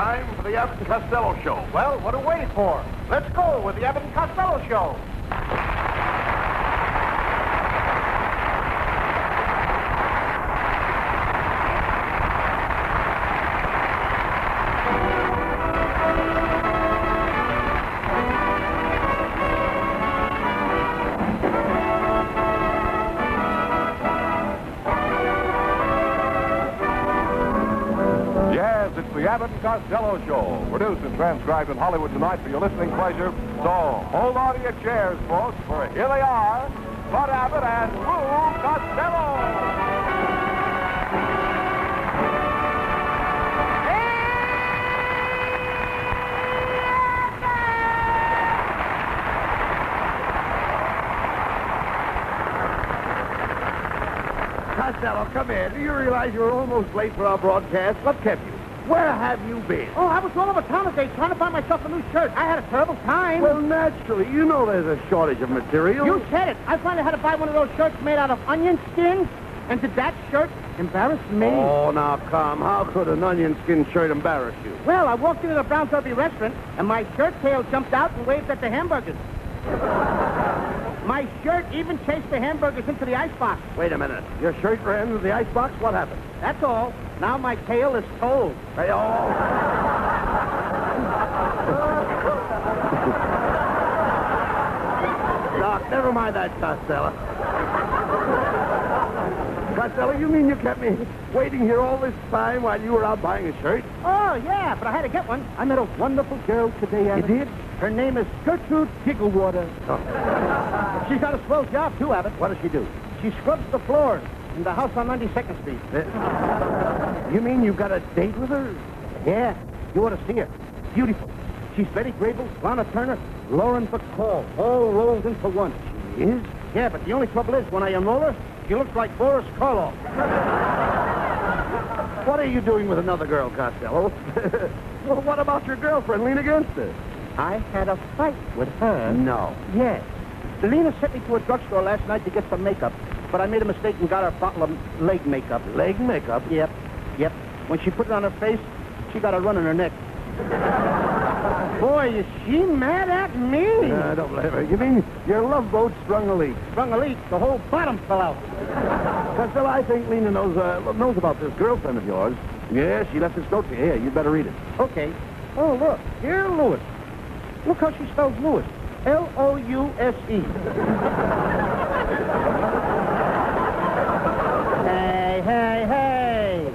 time for the Abbott and Costello Show. Well, what are we waiting for? Let's go with the Abbott and Costello Show. The Abbott and Costello Show, produced and transcribed in Hollywood tonight for your listening pleasure. So, hold on to your chairs, folks, for here they are, Bud Abbott and Lou Costello. Costello, come here. Do you realize you're almost late for our broadcast? What kept you? Where have you been? Oh, I was all over town today trying to find myself a new shirt. I had a terrible time. Well, naturally. You know there's a shortage of material. You said it. I finally had to buy one of those shirts made out of onion skin. And did that shirt embarrass me? Oh, now, come. How could an onion skin shirt embarrass you? Well, I walked into the Brown Derby restaurant, and my shirt tail jumped out and waved at the hamburgers. My shirt even chased the hamburgers into the icebox. Wait a minute. Your shirt ran into the icebox? What happened? That's all. Now my tail is told. Hey, oh. Doc, never mind that, Costello. Costello, you mean you kept me waiting here all this time while you were out buying a shirt? Oh, yeah, but I had to get one. I met a wonderful girl today, Abbott. You did? Her name is Gertrude Gigglewater. Oh. She's got a swell job, too, Abbott. What does she do? She scrubs the floors in the house on 92nd Street. You mean you got a date with her? Yeah, you ought to see her. Beautiful. She's Betty Grable, Lana Turner, Lauren Bacall, all rolled into one. She is? Yeah, but the only trouble is, when I unroll her, she looks like Boris Karloff. What are you doing with another girl, Costello? Well, what about your girlfriend, Lena Genster? I had a fight with her. No. Yes. Lena sent me to a drugstore last night to get some makeup, but I made a mistake and got her a bottle of leg makeup. Leg makeup? Yep. When she put it on her face, she got a run in her neck. Boy, is she mad at me. I don't blame her. You mean your love boat sprung a leak? Sprung a leak. The whole bottom fell out. Costello, I think Lena knows about this girlfriend of yours. Yeah, she left this note for you. Here, you'd better read it. Okay. Oh, look. Dear Louis. Look how she spells Louis. L-O-U-S-E. Hey.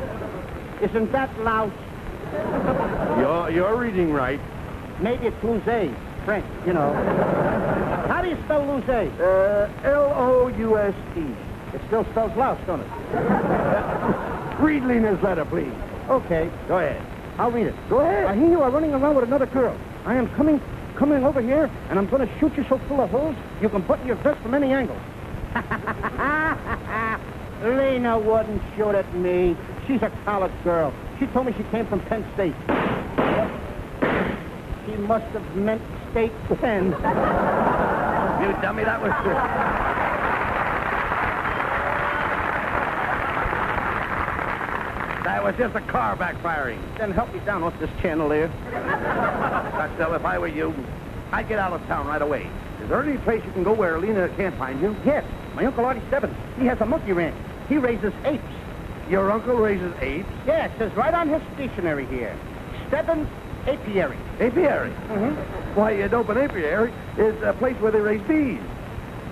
Isn't that louse? You're reading right. Maybe it's Louse. French, you know. How do you spell Louse? L-O-U-S-E. It still spells louse, don't it? Read Lena's letter, please. Okay. Go ahead. I'll read it. Go ahead. I hear you are running around with another girl. I am coming over here, and I'm going to shoot you so full of holes, you can button your vest from any angle. Lena wouldn't shoot at me. She's a college girl. She told me she came from Penn State. She must have meant State Penn. You dummy, that was... That was just a car backfiring. Then help me down off this chandelier. Costello, if I were you, I'd get out of town right away. Is there any place you can go where Lena can't find you? Yes, my Uncle Artie Stebbins. He has a monkey ranch. He raises apes. Your uncle raises apes? Yeah, it says right on his stationery here. Stebbins Apiary. Apiary? Mm-hmm. Why, an open apiary is a place where they raise bees.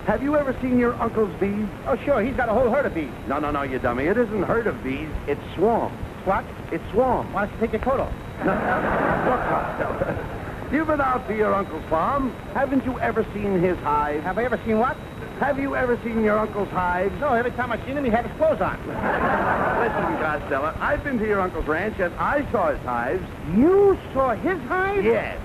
Have you ever seen your uncle's bees? Oh, sure. He's got a whole herd of bees. No, you dummy. It isn't herd of bees. It's swarm. What? It's swarm. Why don't you take your coat off? Look, Costello. You've been out to your uncle's farm. Haven't you ever seen his hive? Have I ever seen what? Have you ever seen your uncle's hives? No, every time I've seen him, he had his clothes on. Listen, Costello, I've been to your uncle's ranch, and I saw his hives. You saw his hive? Yes.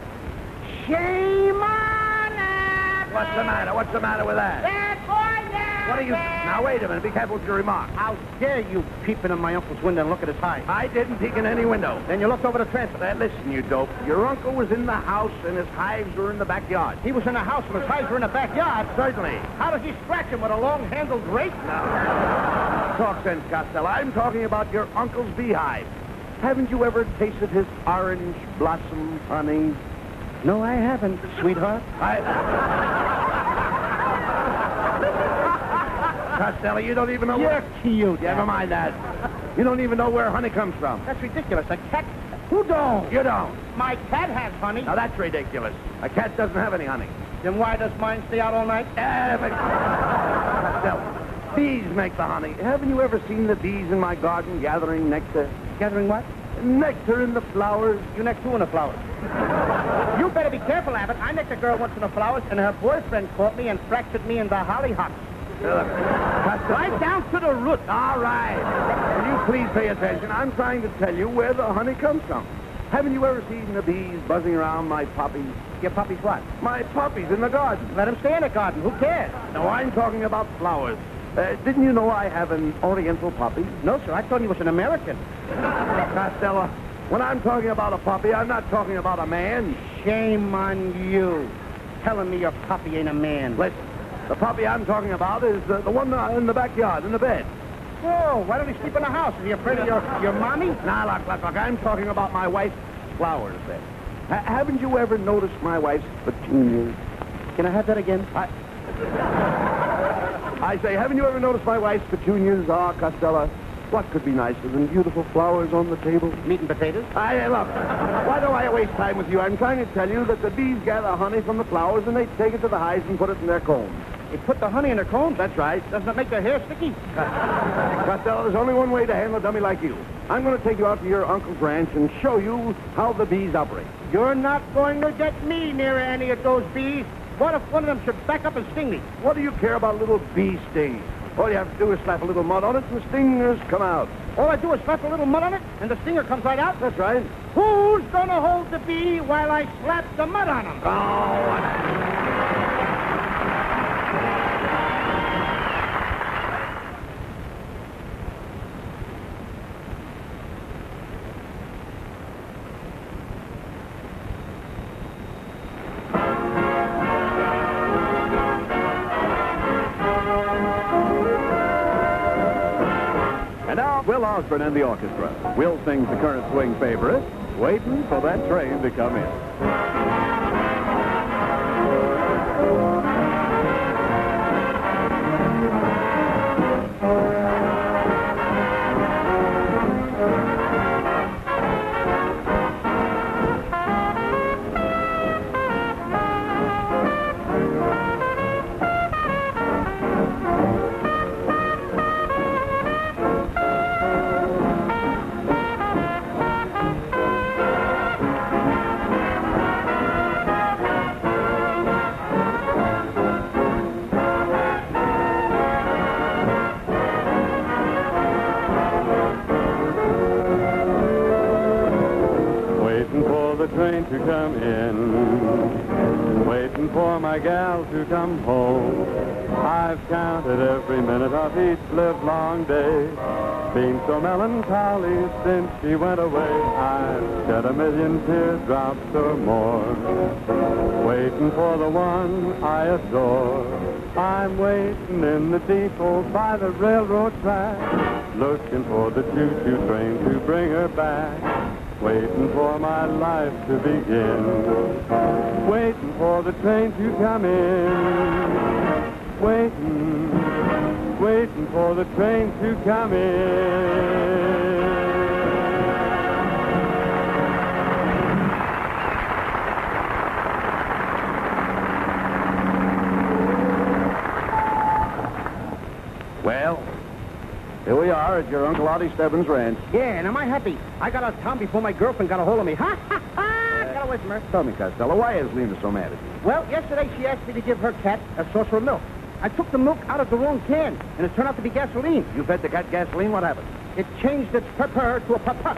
Shame on it! What's the matter with that? That boy there! What are you... Now, wait a minute. Be careful with your remarks. How dare you peep into my uncle's window and look at his hive? I didn't peek in any window. Then you looked over the transom. Listen, you dope. Your uncle was in the house, and his hives were in the backyard. He was in the house and his hives were in the backyard. Certainly. How does he scratch him, with a long-handled rake? Now, talk sense, Costello. I'm talking about your uncle's beehive. Haven't you ever tasted his orange blossom honey? No, I haven't, sweetheart. Costello, you don't even know You're cute. Never mind that. You don't even know where honey comes from. That's ridiculous. A cat? Who don't? You don't. My cat has honey. Now, that's ridiculous. A cat doesn't have any honey. Then why does mine stay out all night? Costello, bees make the honey. Haven't you ever seen the bees in my garden gathering nectar? Gathering what? Nectar in the flowers. You necked who in the flowers? You better be careful, Abbott. I necked a girl once in the flowers, and her boyfriend caught me and fractured me in the hollyhocks. Right down to the root. All right. Will you please pay attention? I'm trying to tell you where the honey comes from. Haven't you ever seen the bees buzzing around my poppies? Your puppies what? My poppies in the garden. Let them stay in the garden. Who cares? No, I'm talking about flowers. Didn't you know I have an oriental poppy? No, sir. I thought he was an American. Costello, when I'm talking about a poppy, I'm not talking about a man. Shame on you. Telling me your puppy ain't a man. Listen, the puppy I'm talking about is the one in the backyard, in the bed. Oh, why don't he sleep in the house? Is he afraid of your mommy? Now, look, I'm talking about my wife's flowers bed. Haven't you ever noticed my wife's petunias? Can I have that again? I say, haven't you ever noticed my wife's petunias? Ah, Costello, what could be nicer than beautiful flowers on the table? Meat and potatoes? Look, why do I waste time with you? I'm trying to tell you that the bees gather honey from the flowers and they take it to the hives and put it in their combs. They put the honey in their combs? That's right. Doesn't it make their hair sticky? Costello, there's only one way to handle a dummy like you. I'm going to take you out to your uncle's ranch and show you how the bees operate. You're not going to get me near any of those bees. What if one of them should back up and sting me? What do you care about a little bee sting? All you have to do is slap a little mud on it and the stingers come out. All I do is slap a little mud on it, and the stinger comes right out? That's right. Who's going to hold the bee while I slap the mud on him? And now, Will Osborne and the orchestra. Will sings the current swing favorite, Waiting for That Train to Come In. Train to come in, waiting for my gal to come home. I've counted every minute of each livelong day, been so melancholy since she went away. I've shed a million teardrops or more, waiting for the one I adore. I'm waiting in the depot by the railroad track, looking for the choo-choo train to bring her back. Waiting for my life to begin, waiting for the train to come in, waiting for the train to come in. Well, here we are at your Uncle Artie Stebbins' ranch. Yeah, and am I happy? I got out of town before my girlfriend got a hold of me. Ha, ha, ha! Got away from her. Tell me, Costello, why is Lena so mad at you? Well, yesterday she asked me to give her cat a saucer of milk. I took the milk out of the wrong can, and it turned out to be gasoline. You fed the cat gasoline? What happened? It changed its purr to a pup.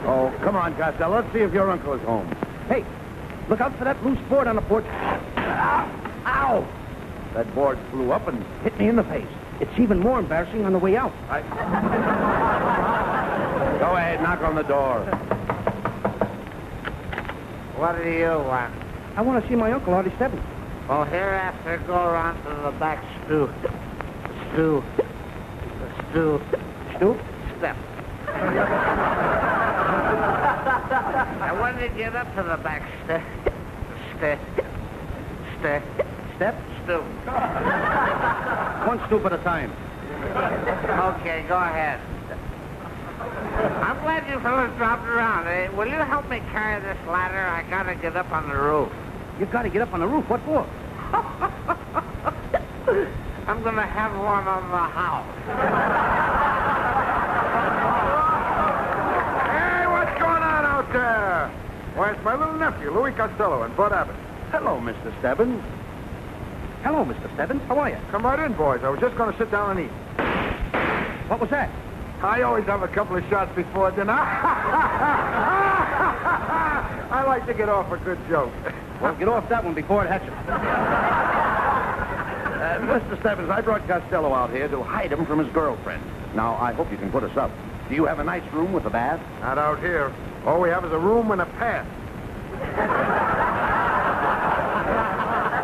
Oh, come on, Costello. Let's see if your uncle is home. Hey, look out for that loose board on the porch. Ow! Ow! That board flew up and hit me in the face. It's even more embarrassing on the way out. Go ahead, knock on the door. What do you want? I want to see my Uncle Artie Stebbins. Well, hereafter, go around to the back stew. Stu? Step. And when did you get up to the back step? Step? Stoop. One stoop at a time. Okay, go ahead. I'm glad you fellas dropped around. Will you help me carry this ladder? I gotta get up on the roof. You got to get up on the roof. What for? I'm gonna have one on the house. Hey, what's going on out there? Why, it's my little nephew, Louis Costello, and Bud Abbott. Hello, Mr. Stebbins. Hello, Mr. Stebbins. How are you? Come right in, boys. I was just going to sit down and eat. What was that? I always have a couple of shots before dinner. I like to get off a good joke. Well, get off that one before it hatches. Mr. Stebbins, I brought Costello out here to hide him from his girlfriend. Now, I hope you can put us up. Do you have a nice room with a bath? Not out here. All we have is a room and a path.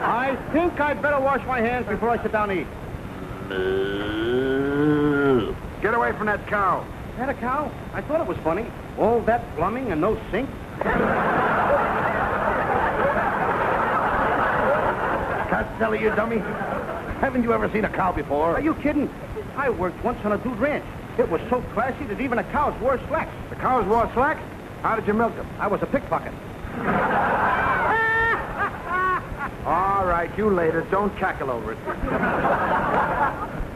I think I'd better wash my hands before I sit down to eat. Get away from that cow. Is that a cow? I thought it was funny. All that plumbing and no sink. Costello, you dummy. Haven't you ever seen a cow before? Are you kidding? I worked once on a dude ranch. It was so classy that even the cows wore slacks. The cows wore slacks? How did you milk them? I was a pickpocket. All right, you laters, don't cackle over it.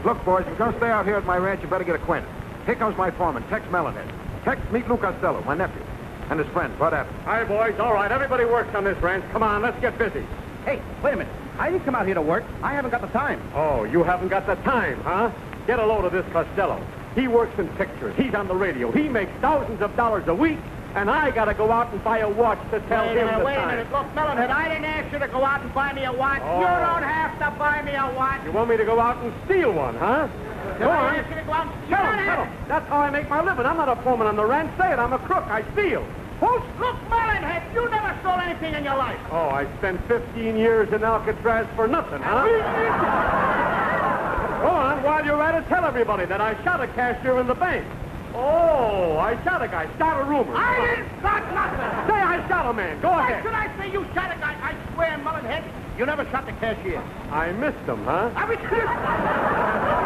Look, boys, if you're going to stay out here at my ranch, you better get acquainted. Here comes my foreman, Tex Melonhead. Tex, meet Lou Costello, my nephew, and his friend, Bud Abbott. Hi, boys. All right, everybody works on this ranch. Come on, let's get busy. Hey, wait a minute. I didn't come out here to work. I haven't got the time. Oh, you haven't got the time, huh? Get a load of this Costello. He works in pictures. He's on the radio. He makes thousands of dollars a week, and I got to go out and buy a watch to tell him the time. Wait a minute. Look, Melonhead, I didn't ask you to go out and buy me a watch. Oh. You don't have to buy me a watch. You want me to go out and steal one, huh? Did Go I on. ask you to go out and... You Tell don't him, have tell him. That's how I make my living. I'm not a foreman on the ranch. Say it. I'm a crook. I steal. Look, Melonhead, you never stole anything in your life. Oh, I spent 15 years in Alcatraz for nothing, huh? Go on, while you're at it, tell everybody that I shot a cashier in the bank. Oh, I shot a guy. Start a rumor. I didn't start nothing. Say I shot a man. Go Why ahead. should I say you shot a guy? I swear, Melonhead, you never shot the cashier. I missed him, huh? I was...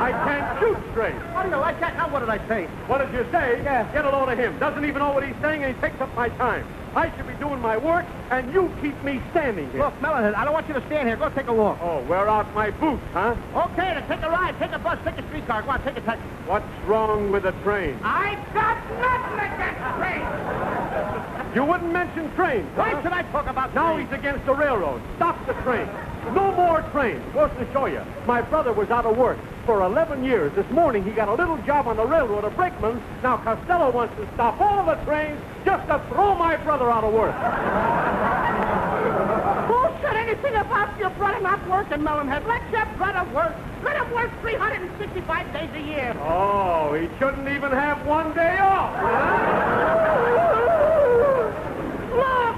I can't shoot straight. I don't know. I can't... Now, what did I say? What did you say? Yeah. Get a load of him. Doesn't even know what he's saying, and he takes up my time. I should be doing my work, and you keep me standing here. Look, Melonhead, I don't want you to stand here. Go take a walk. Oh, wear out my boots, huh? Okay, then take a ride. Take a bus. Take a streetcar. Go on, take a taxi. What's wrong with the train? I got nothing against trains. You wouldn't mention trains. Why huh? should I talk about Now trains? he's against the railroad. Stop the train. No more trains. Goes to show you. My brother was out of work for 11 years. This morning he got a little job on the railroad, a brakeman. Now Costello wants to stop all the trains just to throw my brother out of work. Who said anything about your brother not working, Melonhead? Let your brother work. Let him work 365 days a year. Oh, he shouldn't even have one day off. Huh? Look,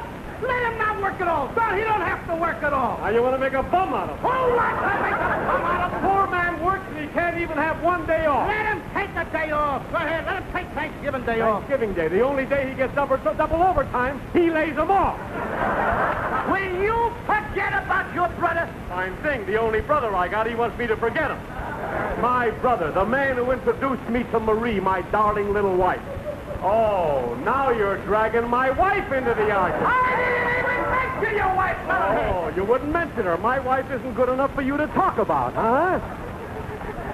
let him not work at all. No, he don't have to work at all. Now you want to make a bum out of him. Who wants to make a bum out of him? Poor man works and he can't even have one day off. Let him take a day off. Go ahead, let him take Thanksgiving Day off. Thanksgiving Day, the only day he gets double overtime, he lays them off. Will you forget about your brother? Fine thing, the only brother I got, he wants me to forget him. My brother, the man who introduced me to Marie, my darling little wife. Oh, now you're dragging my wife into the argument. I didn't even mention your wife, Melonhead. Oh, you wouldn't mention her. My wife isn't good enough for you to talk about, huh?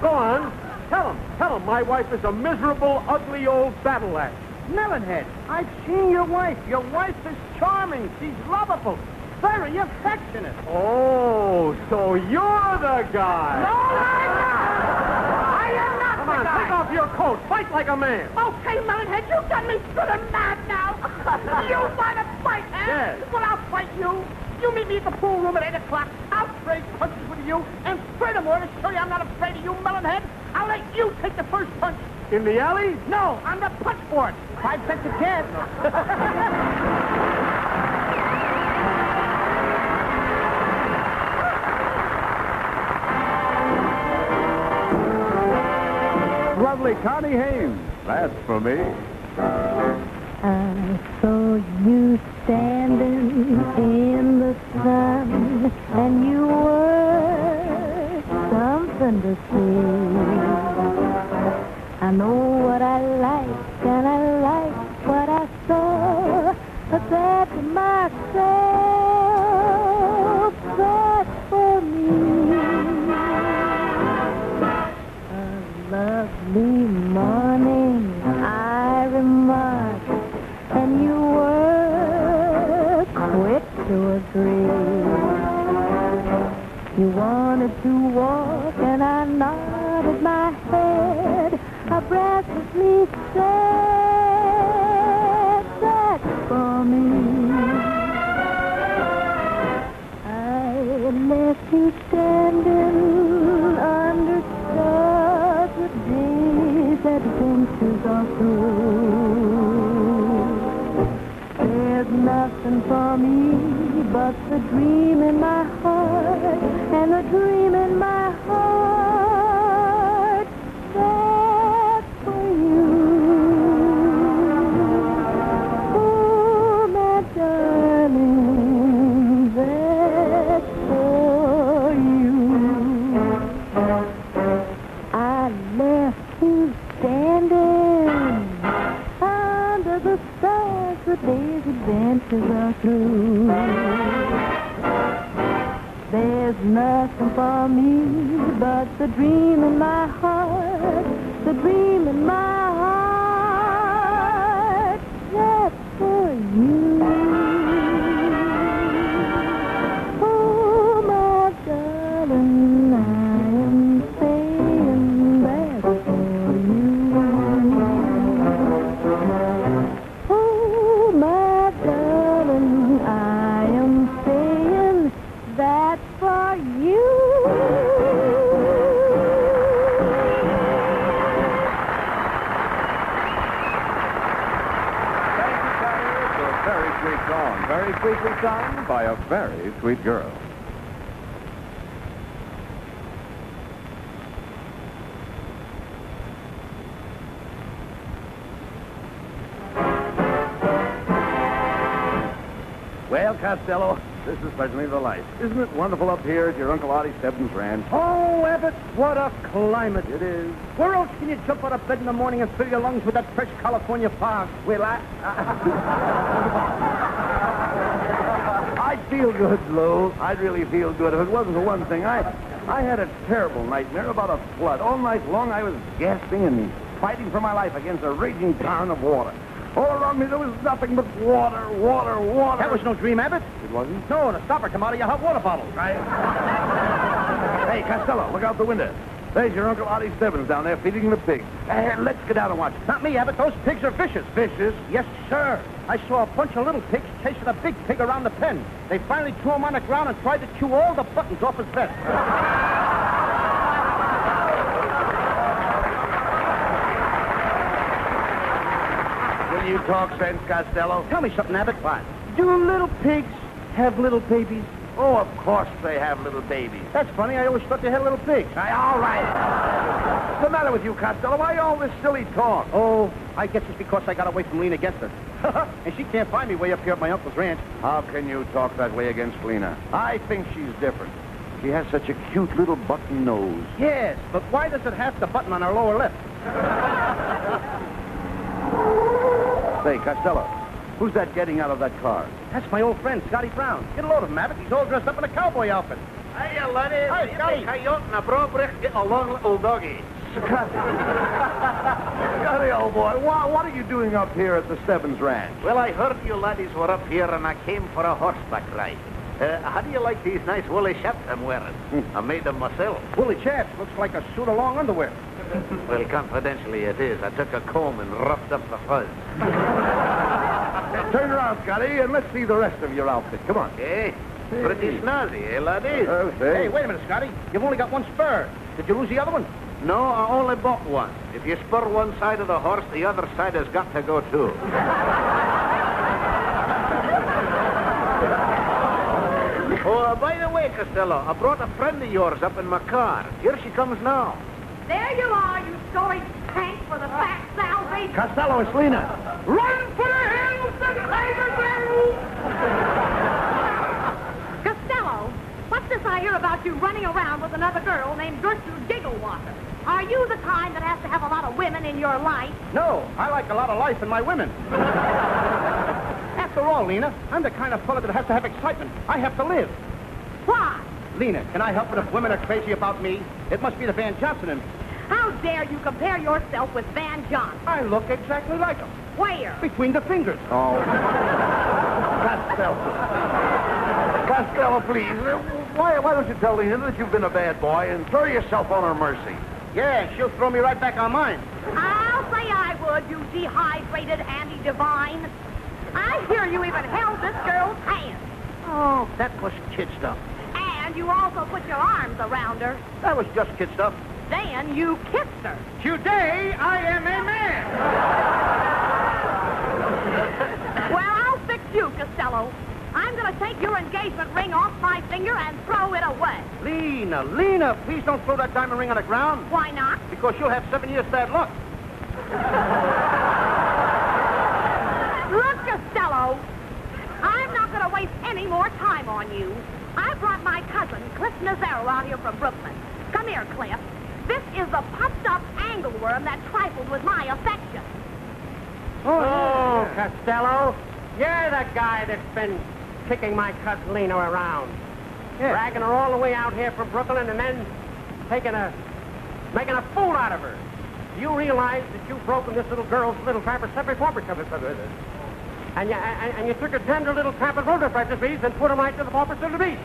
Go on. Tell him my wife is a miserable, ugly old battle axe. Melonhead, I've seen your wife. Your wife is charming. She's lovable. Very affectionate. Oh, so you're the guy. No, I'm not. I am not Come the on, guy. take off your coat. Fight like a man. Okay, Melonhead, you've got me good and mad now. You want to fight, huh? Yes. Well, I'll fight you. You meet me at the pool room at 8 o'clock. I'll trade punches with you. And furthermore, to show you I'm not afraid of you, Melonhead, I'll let you take the first punch. In the alley? No, on the punch board. 5 cents a chance. Lovely Connie Haynes. That's for me. I saw you standing in the sun, and you were something to see. I know what I like, and I like what I saw. But that to myself, that's for me. A lovely morning, I remarked, and you were quick to agree. You wanted to walk, and I nodded my head. I breathlessly said, that's for me. I left you standing under stars. The day's adventures are through. There's nothing for me but the dream in my heart, and the dream in my heart, that's for you. Oh, my darling, that's for you. I left you standing under the stars. The day's adventures are through. There's nothing for me but the dream in my heart, the dream in my heart, that's for you. Oh, my darling, I am saying that's for you. Oh, my darling, I am saying that's for you. Thank you, Carrie. It's a very sweet song, very sweetly sung by a very sweet girl. Well, Costello, this is certainly the life. Isn't it wonderful up here at your Uncle Artie Stebbins' ranch? Oh, Abbott, what a climate. It is. Where else can you jump out of bed in the morning and fill your lungs with that fresh California fog? Well, I'd feel good, Lou. I'd really feel good if it wasn't for one thing. I had a terrible nightmare about a flood. All night long I was gasping and fighting for my life against a raging torrent of water. All around me there was nothing but water, water, water. That was no dream, Abbott. It wasn't? No, the stopper come out of your hot water bottle. Right. Hey, Costello, look out the window. There's your Uncle Artie Stebbins down there feeding the pigs. Let's get out and watch. Not me, Abbott. Those pigs are vicious. Vicious? Yes, sir. I saw a bunch of little pigs chasing a big pig around the pen. They finally threw him on the ground and tried to chew all the buttons off his vest. Will you talk sense, Costello? Tell me something, Abbott. What? Do little pigs have little babies? Oh, of course they have little babies. That's funny. I always thought they had little pigs. All right. What's the matter with you, Costello? Why all this silly talk? Oh, I guess it's because I got away from Lena against her. And she can't find me way up here at my uncle's ranch. How can you talk that way against Lena? I think she's different. She has such a cute little button nose. Yes, but why does it have the button on her lower lip? Say, Costello, who's that getting out of that car? That's my old friend, Scotty Brown. Get a load of him, Abbott. He's all dressed up in a cowboy outfit. Hiya, laddie. Hi, Scotty. Coyote and a brobrick getting along, little doggy. Scotty, old boy, what are you doing up here at the Stebbins Ranch? Well, I heard you laddies were up here, and I came for a horseback ride. How do you like these nice woolly chaps I'm wearing? I made them myself. Woolly chaps. Looks like a suit of long underwear. Well, confidentially it is. I took a comb and roughed up the fuzz. Turn around, Scotty, and let's see the rest of your outfit. Come on. Hey, pretty snazzy, eh, laddies? Hey, wait a minute, Scotty. You've only got one spur. Did you lose the other one? No, I only bought one. If you spur one side of the horse, the other side has got to go, too. Oh, by the way, Costello, I brought a friend of yours up in my car. Here she comes now. There you are, you sorry tank for the fat salvation Costello, it's Lena. Run for the hills and Costello, what's this I hear about you running around with another girl named Gertrude Gigglewater? Are you the kind that has to have a lot of women in your life? No, I like a lot of life in my women. After all, Lena, I'm the kind of fella that has to have excitement. I have to live. Why? Lena, can I help it if women are crazy about me? It must be the Van Johnson in me. How dare you compare yourself with Van Johnson? I look exactly like him. Where? Between the fingers. Oh. Costello. Costello, please. Why don't you tell Lena that you've been a bad boy and throw yourself on her mercy? Yeah, she'll throw me right back on mine. I'll say I would, you dehydrated Andy Devine. I hear you even held this girl's hand. Oh, that was kid stuff. And you also put your arms around her. That was just kid stuff. Then you kissed her. Today, I am a man. Well, I'll fix you, Costello. I'm going to take your engagement ring off my finger and throw it away. Lena, please don't throw that diamond ring on the ground. Why not? Because you'll have 7 years bad luck. Look, Costello, I'm not going to waste any more time on you. I brought my cousin, Cliff Nazaro, out here from Brooklyn. Come here, Cliff. This is the puffed-up angleworm that trifled with my affection. Oh, Costello, you're the guy that's been kicking my cousin Lena around. Yeah. Dragging her all the way out here from Brooklyn and then making a fool out of her. You realize that you've broken this little girl's little trapper separate and you took her tender little trapper rotor practice beads and put them right to the pauper to the beast.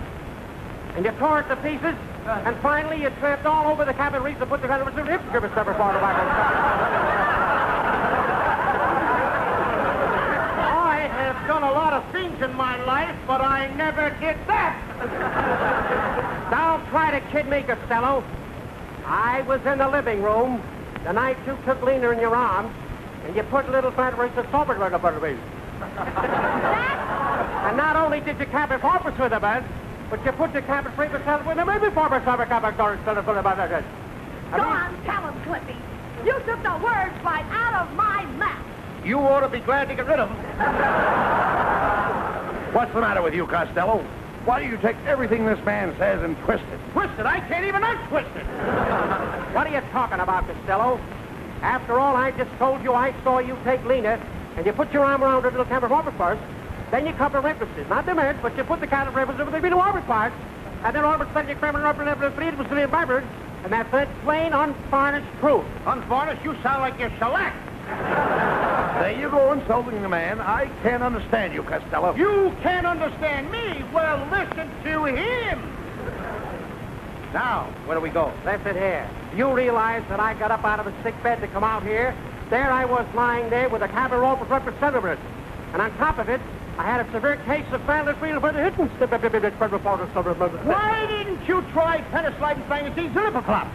And you tore it to pieces, and finally you tramped all over the cabin reefs and put the kind of hip separate part of I have done a lot of things in my life, but I never did that. Don't try to kid me, Costello. I was in the living room the night you took Lena in your arms, and you put little batteries of sober right up under me. And not only did you cap it porpoise with a bed, but you put the cabin free yourself with a maybe porpoise of a cabin door instead of putting about that. Go on, tell him, Cliffy. You took the words right out of my mouth. You ought to be glad to get rid of them. What's the matter with you, Costello? Why do you take everything this man says and twist it? Twist it? I can't even untwist it. What are you talking about, Costello? After all, I just told you I saw you take Lena, and you put your arm around her little camera porpoise first. Then you cover references, not the marriage, but you put the kind of references over the video armor part, and then all of a sudden you cram it up and it was the Bible, and that's it, plain, unvarnished truth. Unvarnished? You sound like you're shellacked. There you go, insulting the man. I can't understand you, Costello. You can't understand me? Well, listen to him. Now, where do we go? Listen here. You realize that I got up out of a sick bed to come out here? There I was lying there with a cabin roll for representative. And on top of it, I had a severe case of bandage renal for the hitting. Why didn't you try penicillin and zilipoclop?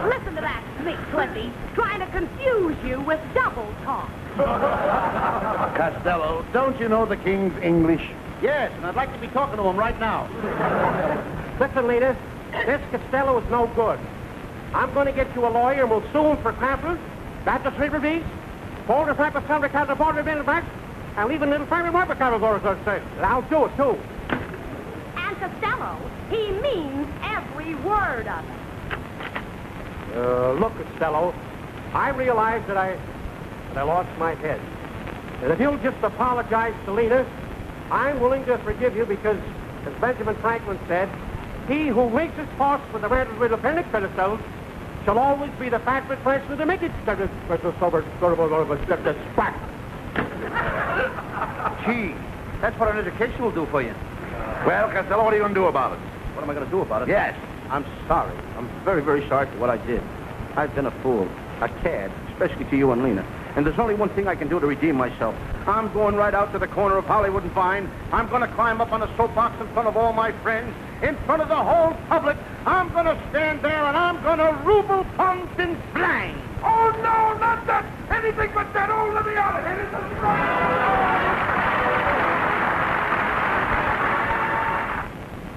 Listen to that sneak, Cliffy, trying to confuse you with double talk. Costello, don't you know the King's English? Yes, and I'd like to be talking to him right now. Listen, Lena, this Costello is no good. I'm going to get you a lawyer and we'll sue him for trample, batch of sleeper bees, fold the type of thunder cat the border in the back, and leave a little family market category, so to say. And I'll do it, too. And Costello, he means every word of it. Look, Costello, I realize that I lost my head. And if you'll just apologize to Lena, I'm willing to forgive you because, as Benjamin Franklin said, he who makes his force with the man with appendix pedestals shall always be the fat with French with the make it. Gee, that's what an education will do for you. Well, Costello, what are you going to do about it? What am I going to do about it? Yes. I'm sorry. I'm very, very sorry for what I did. I've been a fool, a cad, especially to you and Lena. And there's only one thing I can do to redeem myself. I'm going right out to the corner of Hollywood and Vine. I'm going to climb up on a soapbox in front of all my friends, in front of the whole public. I'm going to stand there and I'm going to ruble punch and blang. Oh, no, not that. Anything but that. Oh, let me out of here. This is right.